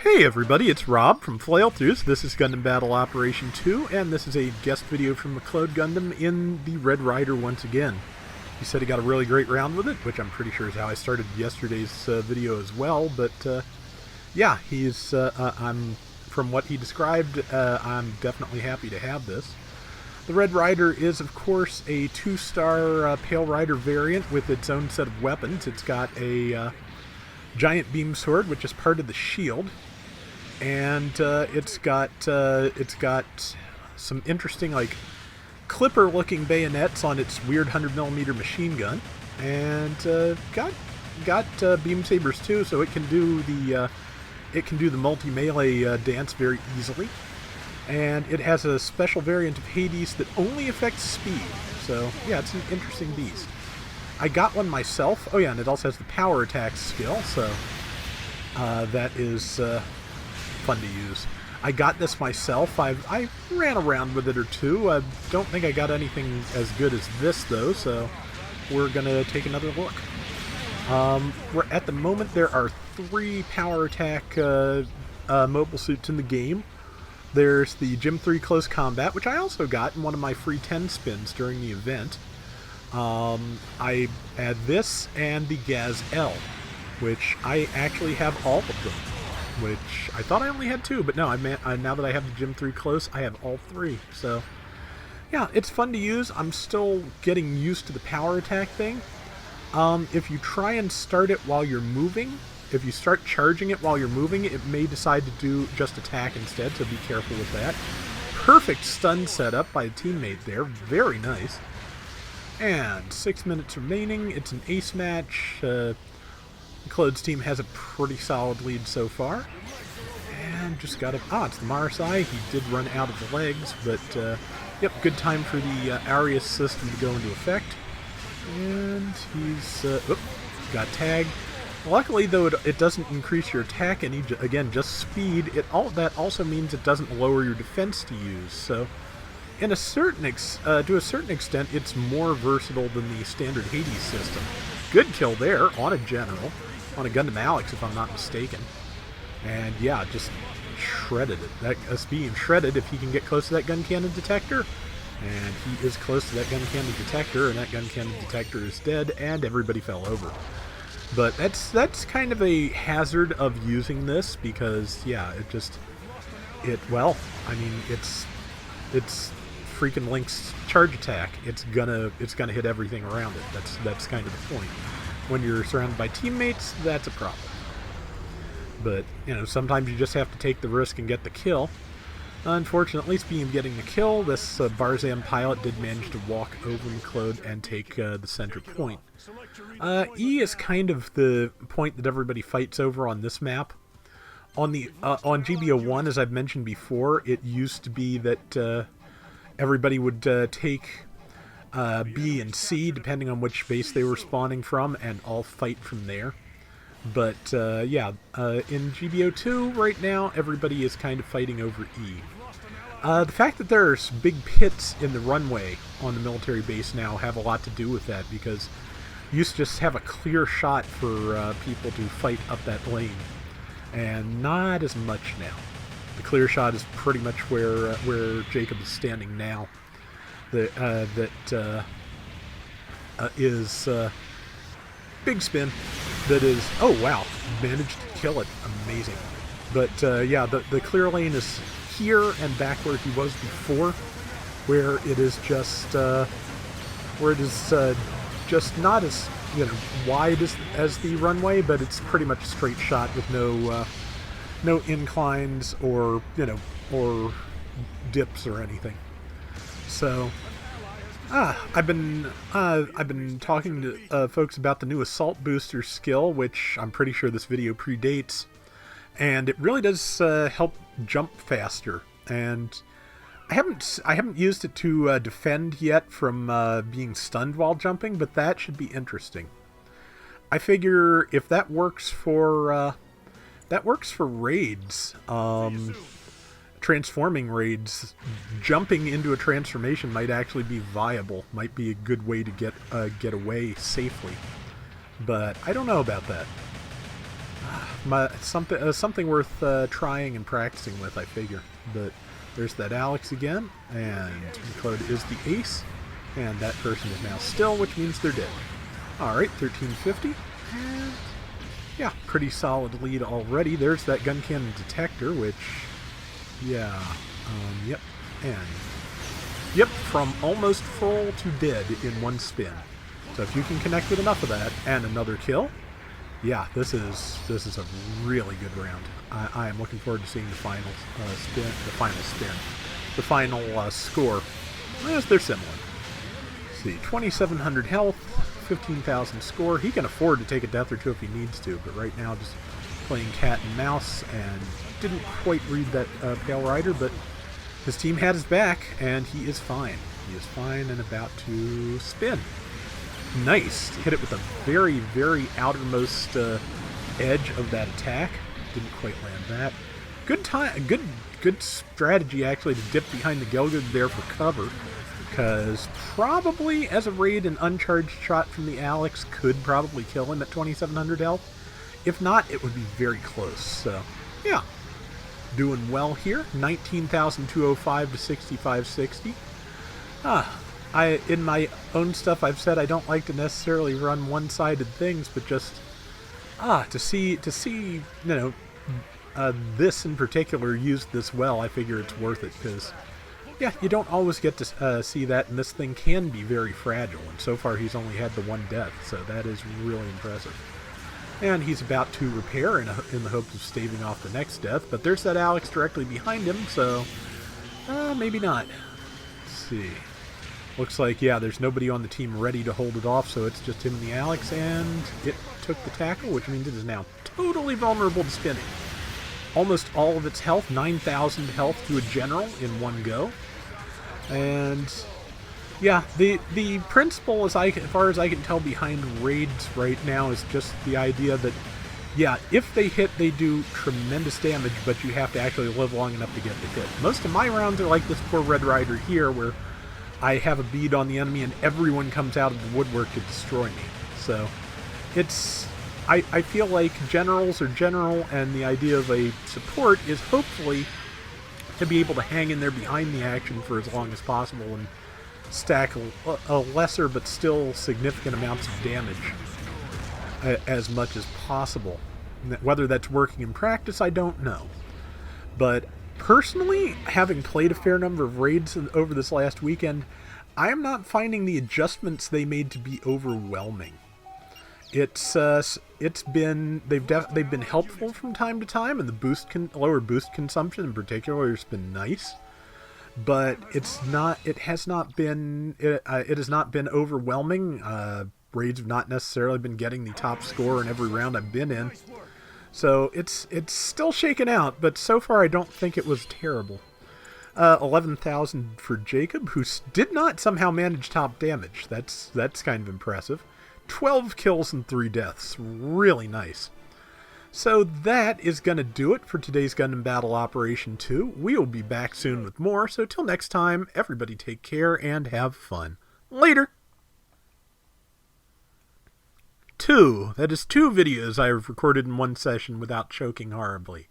Hey everybody, it's Rob from Flailthroughs. This is Gundam Battle Operation 2, and this is a guest video from McLeod Gundam in the Red Rider once again. He said he got a really great round with it, which I'm pretty sure is how I started yesterday's video as well, but yeah, from what he described, I'm definitely happy to have this. The Red Rider is, of course, a 2-star Pale Rider variant with its own set of weapons. It's got a giant beam sword, which is part of the shield, and it's got some interesting, like, clipper-looking bayonets on its weird 100mm machine gun, and got beam sabers too, so it can do the multi-melee dance very easily. And it has a special variant of Hades that only affects speed. So yeah, it's an interesting beast. I got one myself. Oh yeah, and it also has the power attack skill, so that is fun to use. I got this myself. I ran around with it or two. I don't think I got anything as good as this though, so we're gonna take another look. At the moment there are 3 power attack mobile suits in the game. There's the Gym 3 Close Combat, which I also got in one of my free 10 spins during the event. I had this and the Gaz-L, which I actually have all of them, which I thought I only had 2, but no, now that I have the Gym 3 Close, I have all 3. So yeah, it's fun to use. I'm still getting used to the power attack thing. If you try and start it while you're moving, if you start charging it while you're moving, it may decide to do just attack instead, so be careful with that. Perfect stun setup by a teammate there. Very nice. And 6 minutes remaining. It's an ace match. McLeod's team has a pretty solid lead so far. And just got a... it's the Marsai. He did run out of the legs, but yep, good time for the Arius system to go into effect. And he's... got tagged. Luckily, though, it doesn't increase your attack any, again, just speed. That also means it doesn't lower your defense to use. So, to a certain extent, it's more versatile than the standard Hades system. Good kill there on a general, on a Gundam Alex, if I'm not mistaken. And yeah, just shredded it. That's being shredded if he can get close to that gun cannon detector. And he is close to that gun cannon detector, and that gun cannon detector is dead, and everybody fell over. But that's kind of a hazard of using this, because yeah, it's freaking Link's charge attack. It's gonna hit everything around it. That's kind of the point. When you're surrounded by teammates, that's a problem. But you know, sometimes you just have to take the risk and get the kill. Unfortunately, speaking of getting the kill, this Barzam pilot did manage to walk over McLeod and take the center point. E is kind of the point that everybody fights over on this map. On GBO1, as I've mentioned before, it used to be that everybody would take B and C, depending on which base they were spawning from, and all fight from there. But yeah, in GBO2 right now, everybody is kind of fighting over E. The fact that there's big pits in the runway on the military base now have a lot to do with that, because you used to just have a clear shot for people to fight up that lane, and not as much now. The clear shot is pretty much where Jacob is standing now. Is big spin. That is, oh wow, managed to kill it. Amazing. But yeah, the clear lane is here and back where he was before, where it is just just not as wide as the runway, but it's pretty much a straight shot with no inclines or or dips or anything. So I've been talking to folks about the new assault booster skill, which I'm pretty sure this video predates, and it really does help jump faster. And I haven't used it to defend yet from being stunned while jumping, but that should be interesting. I figure if that works for raids, transforming raids, jumping into a transformation might actually be viable. Might be a good way to get away safely. But I don't know about that. something worth trying and practicing with, I figure. But there's that Alex again, and McLeod is the ace, and that person is now still, which means they're dead. Alright, 1350, and yeah, pretty solid lead already. There's that gun cannon detector, which, yeah, yep, and yep, from almost full to dead in one spin. So if you can connect with enough of that, and another kill, yeah, this is a really good round. I am looking forward to seeing the final the final score, as they're similar. Let's see, 2,700 health, 15,000 score. He can afford to take a death or two if he needs to, but right now just playing cat and mouse, and didn't quite read that Pale Rider, but his team had his back, and he is fine. He is fine and about to spin. Nice. Hit it with a very, very outermost edge of that attack. Didn't quite land that. Good time. Good strategy, actually, to dip behind the Gelgood there for cover. Because probably, as a raid, an uncharged shot from the Alex could probably kill him at 2,700 health. If not, it would be very close. So, yeah. Doing well here. 19,205 to 6,560. In my own stuff, I've said I don't like to necessarily run one-sided things, but just to see you know this in particular used this well, I figure it's worth it, because yeah, you don't always get to see that, and this thing can be very fragile. And so far, he's only had the one death, so that is really impressive. And he's about to repair in the hopes of staving off the next death, but there's that Alex directly behind him, so maybe not. Let's see. Looks like, yeah, there's nobody on the team ready to hold it off, so it's just him and the Alex, and it took the tackle, which means it is now totally vulnerable to spinning. Almost all of its health, 9,000 health to a general in one go. And yeah, the principle, as far as I can tell, behind raids right now is just the idea that, yeah, if they hit, they do tremendous damage, but you have to actually live long enough to get the hit. Most of my rounds are like this poor Red Rider here, where I have a bead on the enemy and everyone comes out of the woodwork to destroy me. So it's, I feel like generals are general, and the idea of a support is hopefully to be able to hang in there behind the action for as long as possible and stack a lesser but still significant amounts of damage as much as possible. Whether that's working in practice, I don't know. But personally, having played a fair number of raids over this last weekend, I am not finding the adjustments they made to be overwhelming. It's been they've been helpful from time to time, and the lower boost consumption in particular has been nice. But it has not been overwhelming. Raids have not necessarily been getting the top score in every round I've been in. So it's still shaken out, but so far I don't think it was terrible. 11,000 for Jacob, who did not somehow manage top damage. That's kind of impressive. 12 kills and 3 deaths. Really nice. So that is going to do it for today's Gundam Battle Operation 2. We will be back soon with more, so till next time, everybody take care and have fun. Later! That is 2 videos I have recorded in one session without choking horribly.